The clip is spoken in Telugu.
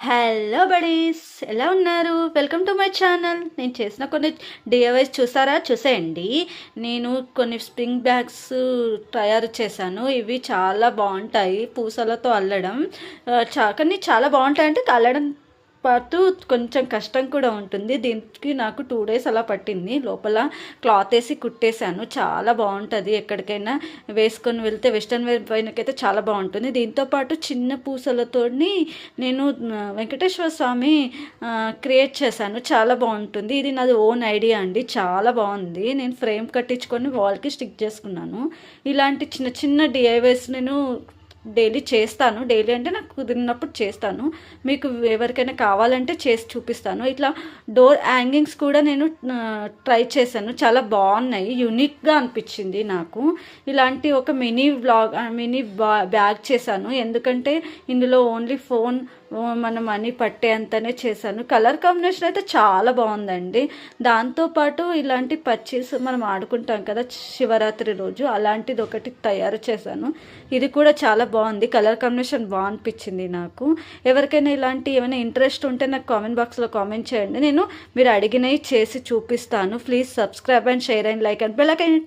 హలో బడీస్, ఎలా ఉన్నారు? Welcome to my channel. నేను చేసిన కొన్ని డిఐవైస్ చూసేయండి. నేను కొన్ని స్ప్రింగ్ బ్యాగ్స్ తయారు చేశాను. ఇవి చాలా బాగుంటాయి పూసలతో అల్లడం. కానీ చాలా బాగుంటాయి అంటే అల్లడం పాటు కొంచెం కష్టం కూడా ఉంటుంది. దీనికి నాకు 2 days అలా పట్టింది. లోపల క్లాత్ వేసి కుట్టేశాను. చాలా బాగుంటుంది. ఎక్కడికైనా వేసుకొని వెళ్తే వెస్ట్రన్ వేర్ పైనకైతే చాలా బాగుంటుంది. దీంతోపాటు చిన్న పూసలతో నేను వెంకటేశ్వర స్వామి క్రియేట్ చేశాను. చాలా బాగుంటుంది. ఇది నాది ఓన్ ఐడియా అండి. చాలా బాగుంది. నేను ఫ్రేమ్ కట్టించుకొని వాల్కి స్టిక్ చేసుకున్నాను. ఇలాంటి చిన్న చిన్న డిఐవైస్ నేను డైలీ చేస్తాను. డైలీ అంటే నాకు కుదిరినప్పుడు చేస్తాను. మీకు ఎవరికైనా కావాలంటే చేసి చూపిస్తాను. ఇట్లా డోర్ హ్యాంగింగ్స్ కూడా నేను ట్రై చేశాను. చాలా బాగున్నాయి. యూనిక్గా అనిపించింది నాకు. ఇలాంటి ఒక మినీ బ్యాగ్ చేశాను. ఎందుకంటే ఇందులో ఓన్లీ ఫోన్ మన మనీ పట్టేంతనే చేశాను. కలర్ కాంబినేషన్ అయితే చాలా బాగుందండి. దాంతోపాటు ఇలాంటి పర్చేస్ మనం ఆడుకుంటాం కదా శివరాత్రి రోజు, అలాంటిది ఒకటి తయారు చేశాను. ఇది కూడా చాలా బాగుంది. కలర్ కాంబినేషన్ బాగా అనిపించింది నాకు. ఎవరికైనా ఇలాంటి ఏమైనా ఇంట్రెస్ట్ ఉంటే నాకు కామెంట్ బాక్స్లో కామెంట్ చేయండి. నేను మీరు అడిగినవి చేసి చూపిస్తాను. Please subscribe and share and like and bell icon